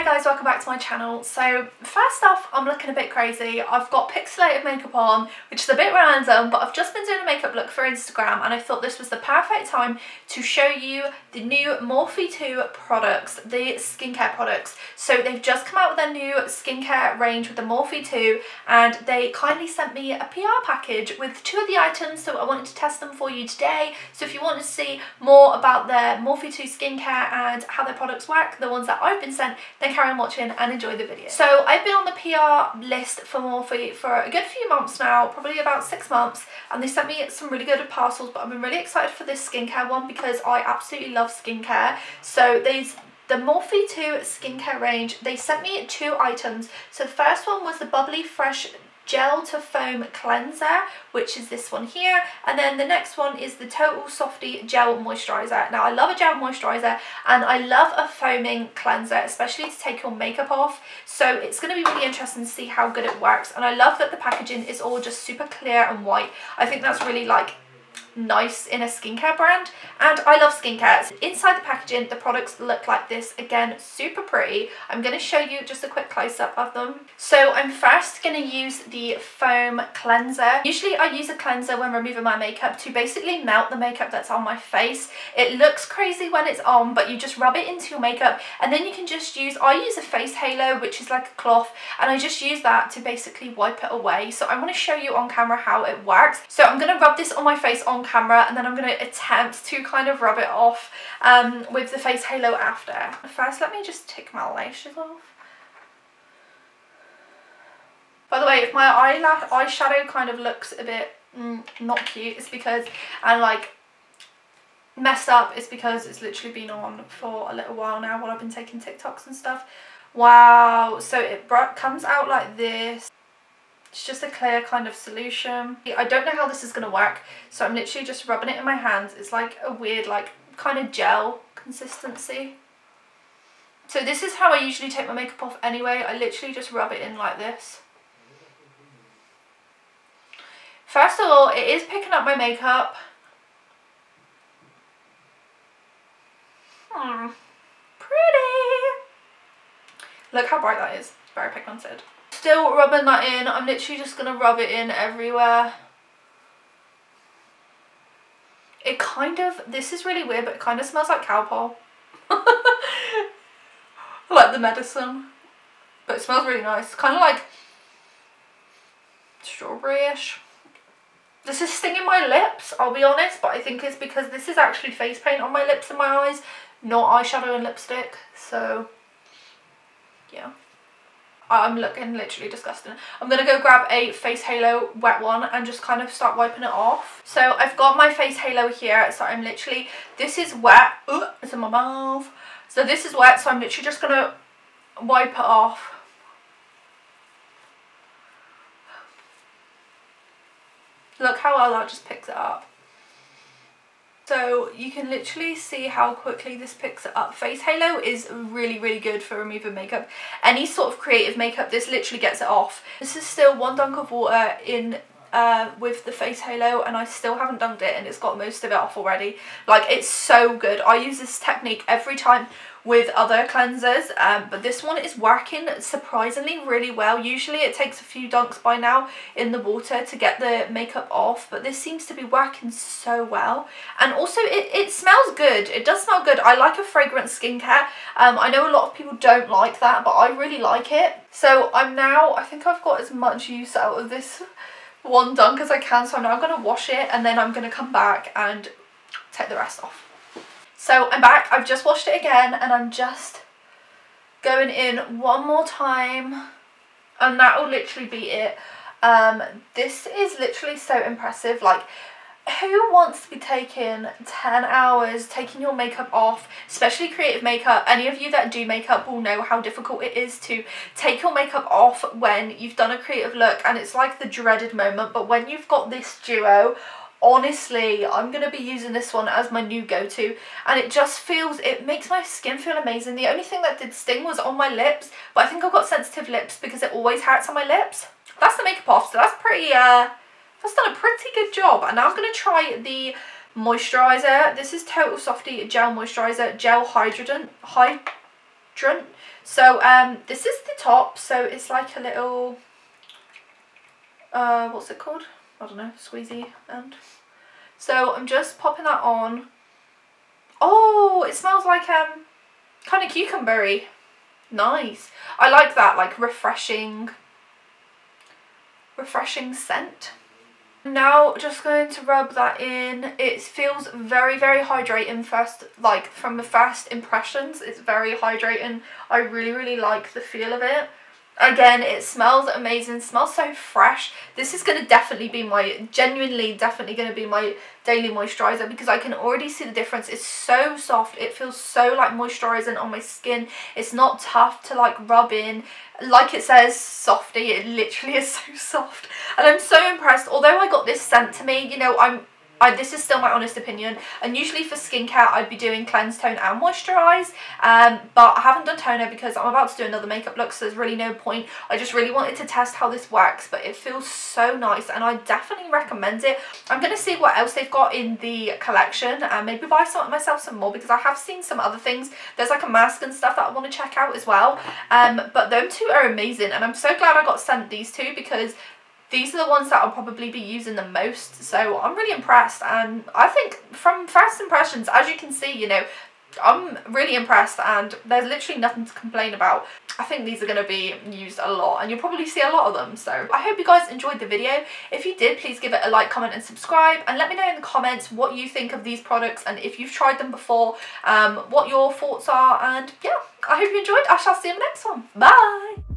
guys, welcome back to my channel. So first off, I'm looking a bit crazy. I've got pixelated makeup on, which is a bit random, but I've just been doing a makeup look for Instagram and I thought this was the perfect time to show you the new Morphe 2 products, the skincare products. So they've just come out with their new skincare range with the Morphe 2 and they kindly sent me a PR package with 2 of the items, so I wanted to test them for you today. So if you want to see more about their Morphe 2 skincare and how their products work, the ones that I've been sent, then carry on watching and enjoy the video. So I've been on the PR list for Morphe for a good few months now, probably about 6 months, and they sent me some really good parcels, but I've been really excited for this skincare one because I absolutely love skincare. So the Morphe 2 skincare range, they sent me 2 items. So the first one was the Bubbly Fresh Gel to Foam Cleanser, which is this one here, and then the next one is the Total Softy Gel Moisturizer. Now I love a gel moisturizer and I love a foaming cleanser, especially to take your makeup off, so it's going to be really interesting to see how good it works. And I love that the packaging is all just super clear and white. I think that's really nice in a skincare brand, and I love skincare. So inside the packaging, the products look like this. Again, super pretty. I'm going to show you just a quick close-up of them. So I'm first going to use the foam cleanser. Usually I use a cleanser when removing my makeup to basically melt the makeup that's on my face. It looks crazy when it's on, but you just rub it into your makeup and then you can just I use a face halo, which is like a cloth, and I just use that to basically wipe it away. So I want to show you on camera how it works. So I'm going to rub this on my face on camera and then I'm going to attempt to kind of rub it off with the face halo after. First, let me just take my lashes off. By the way, if my eyeshadow kind of looks a bit not cute, it's because I'm messed up. It's because it's literally been on for a little while now while I've been taking TikToks and stuff. Wow, so it comes out like this. It's just a clear kind of solution. I don't know how this is going to work, so I'm literally just rubbing it in my hands. It's like a weird kind of gel consistency. So this is how I usually take my makeup off anyway. I literally just rub it in like this. First of all, it is picking up my makeup. Pretty. Look how bright that is. Very pigmented. Still rubbing that in. I'm literally just going to rub it in everywhere. It kind of, this is really weird, but it kind of smells like cowpole. Like the medicine. But it smells really nice. Kind of like strawberry-ish. This is stinging my lips, I'll be honest, but I think it's because this is actually face paint on my lips and my eyes, not eyeshadow and lipstick. So, yeah. I'm looking literally disgusting. I'm going to go grab a face halo wet one and just kind of start wiping it off. So I've got my face halo here, so I'm literally, this is wet. Ooh, it's in my mouth. So this is wet, so I'm literally just going to wipe it off. Look how well that just picks it up. So you can literally see how quickly this picks it up. Face halo is really, really good for removing makeup. Any sort of creative makeup, this literally gets it off. This is still 1 dunk of water in with the face halo and I still haven't dunked it and it's got most of it off already. It's so good. I use this technique every time with other cleansers, but this one is working surprisingly really well. Usually it takes a few dunks by now in the water to get the makeup off, but this seems to be working so well. And also it smells good. It does smell good. I like a fragrant skincare. I know a lot of people don't like that, but I really like it. So I think I've got as much use out of this 1 dunk as I can, so I'm now going to wash it and then I'm going to come back and take the rest off. So I'm back, I've just washed it again and I'm just going in one more time and that will literally be it. This is literally so impressive. Who wants to be taking 10 hours taking your makeup off, especially creative makeup? Any of you that do makeup will know how difficult it is to take your makeup off when you've done a creative look, and it's like the dreaded moment. But when you've got this duo, honestly, I'm going to be using this one as my new go-to, and it makes my skin feel amazing. The only thing that did sting was on my lips, but I think I've got sensitive lips because it always hurts on my lips. That's the makeup off, so that's pretty, that's done a pretty good job. And now I'm going to try the moisturizer. This is Total Softy Gel Moisturizer, Gel Hydrating deodorant. So this is the top, so it's like a little, what's it called? I don't know, squeezy end. So I'm just popping that on. Oh, it smells like kind of cucumbery. Nice. I like that, like refreshing scent. Now just going to rub that in. It feels very, very hydrating first, like from the first impressions. It's very hydrating. I really, really like the feel of it. Again, it smells amazing, smells so fresh. This is going to definitely be my, genuinely definitely going to be my daily moisturizer, because I can already see the difference. It's so soft, it feels so like moisturizing on my skin. It's not tough to like rub in. Like it says, softy, it literally is so soft. And I'm so impressed. Although I got this sent to me, you know, this is still my honest opinion, and usually for skincare I'd be doing cleanse, tone and moisturise, but I haven't done toner because I'm about to do another makeup look, so there's really no point. I just really wanted to test how this works, but it feels so nice and I definitely recommend it. I'm going to see what else they've got in the collection and maybe buy myself some more, because I have seen some other things. There's like a mask and stuff that I want to check out as well, but them two are amazing, and I'm so glad I got sent these two, because these are the ones that I'll probably be using the most. So I'm really impressed, and I think from first impressions, as you can see, you know, I'm really impressed and there's literally nothing to complain about. I think these are going to be used a lot and you'll probably see a lot of them. So I hope you guys enjoyed the video. If you did, please give it a like, comment and subscribe, and let me know in the comments what you think of these products and if you've tried them before, what your thoughts are. And yeah, I hope you enjoyed. I shall see you in the next one. Bye!